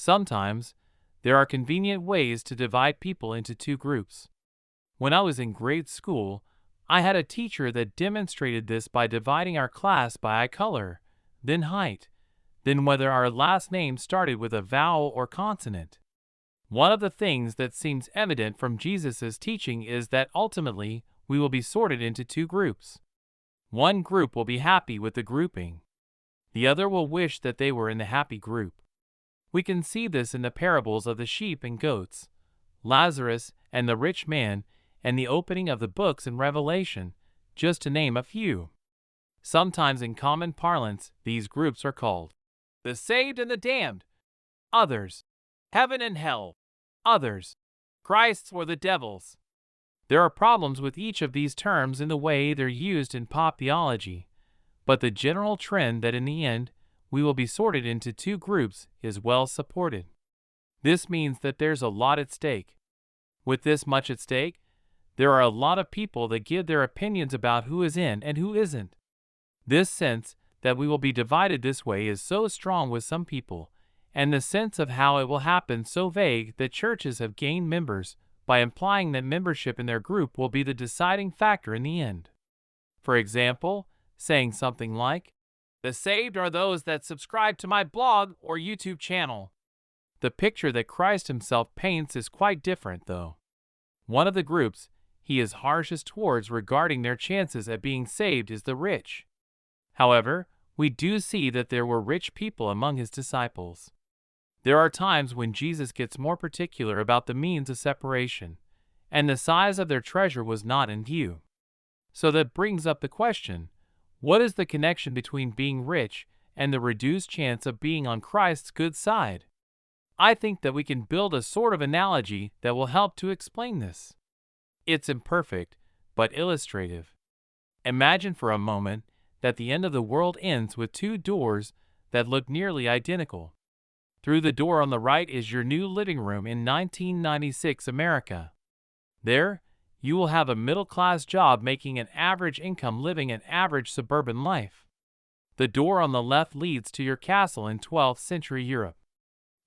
Sometimes, there are convenient ways to divide people into two groups. When I was in grade school, I had a teacher that demonstrated this by dividing our class by eye color, then height, then whether our last name started with a vowel or consonant. One of the things that seems evident from Jesus' teaching is that ultimately we will be sorted into two groups. One group will be happy with the grouping. The other will wish that they were in the happy group. We can see this in the parables of the sheep and goats, Lazarus and the rich man, and the opening of the books in Revelation, just to name a few. Sometimes in common parlance, these groups are called the saved and the damned, others, heaven and hell, others, Christ's or the devil's. There are problems with each of these terms in the way they're used in pop theology, but the general trend that in the end we will be sorted into two groups is well supported. This means that there's a lot at stake. With this much at stake, there are a lot of people that give their opinions about who is in and who isn't. This sense that we will be divided this way is so strong with some people, and the sense of how it will happen so vague that churches have gained members by implying that membership in their group will be the deciding factor in the end. For example, saying something like, "The saved are those that subscribe to my blog or YouTube channel." The picture that Christ himself paints is quite different, though. One of the groups he is harshest towards regarding their chances at being saved is the rich. However, we do see that there were rich people among his disciples. There are times when Jesus gets more particular about the means of separation, and the size of their treasure was not in view. So that brings up the question, what is the connection between being rich and the reduced chance of being on Christ's good side? I think that we can build a sort of analogy that will help to explain this. It's imperfect, but illustrative. Imagine for a moment that the end of the world ends with two doors that look nearly identical. Through the door on the right is your new living room in 1996 America. There, you will have a middle-class job making an average income living an average suburban life. The door on the left leads to your castle in 12th century Europe.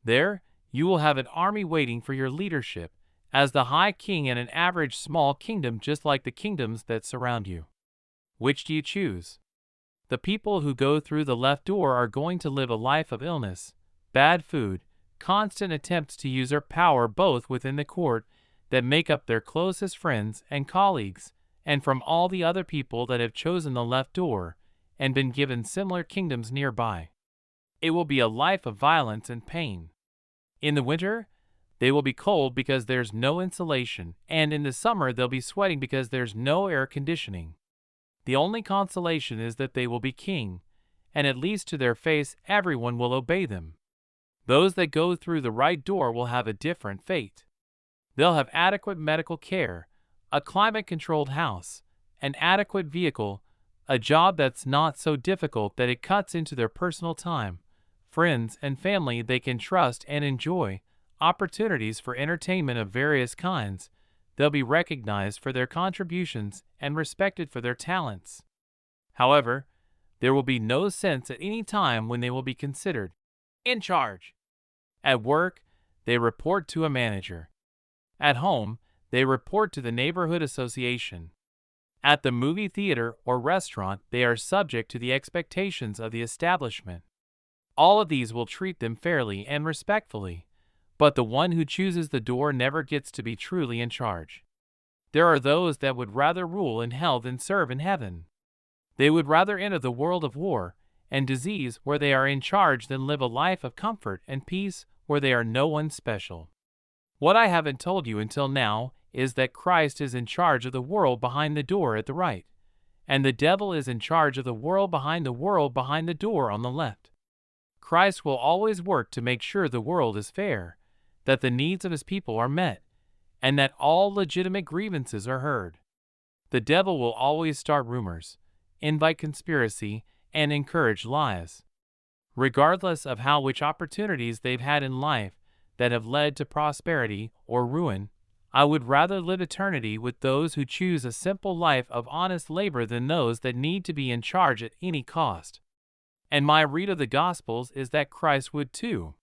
There, you will have an army waiting for your leadership as the high king in an average small kingdom just like the kingdoms that surround you. Which do you choose? The people who go through the left door are going to live a life of illness, bad food, constant attempts to use their power both within the court that make up their closest friends and colleagues, and from all the other people that have chosen the left door and been given similar kingdoms nearby. It will be a life of violence and pain. In the winter, they will be cold because there's no insulation, and in the summer they'll be sweating because there's no air conditioning. The only consolation is that they will be king, and at least to their face everyone will obey them. Those that go through the right door will have a different fate. They'll have adequate medical care, a climate-controlled house, an adequate vehicle, a job that's not so difficult that it cuts into their personal time, friends and family they can trust and enjoy, opportunities for entertainment of various kinds. They'll be recognized for their contributions and respected for their talents. However, there will be no sense at any time when they will be considered in charge. At work, they report to a manager. At home, they report to the neighborhood association. At the movie theater or restaurant, they are subject to the expectations of the establishment. All of these will treat them fairly and respectfully, but the one who chooses the door never gets to be truly in charge. There are those that would rather rule in hell than serve in heaven. They would rather enter the world of war and disease where they are in charge than live a life of comfort and peace where they are no one special. What I haven't told you until now is that Christ is in charge of the world behind the door at the right, and the devil is in charge of the world behind the door on the left. Christ will always work to make sure the world is fair, that the needs of his people are met, and that all legitimate grievances are heard. The devil will always start rumors, invite conspiracy, and encourage lies. Regardless of which opportunities they've had in life that have led to prosperity or ruin, I would rather live eternity with those who choose a simple life of honest labor than those that need to be in charge at any cost. And my read of the Gospels is that Christ would too.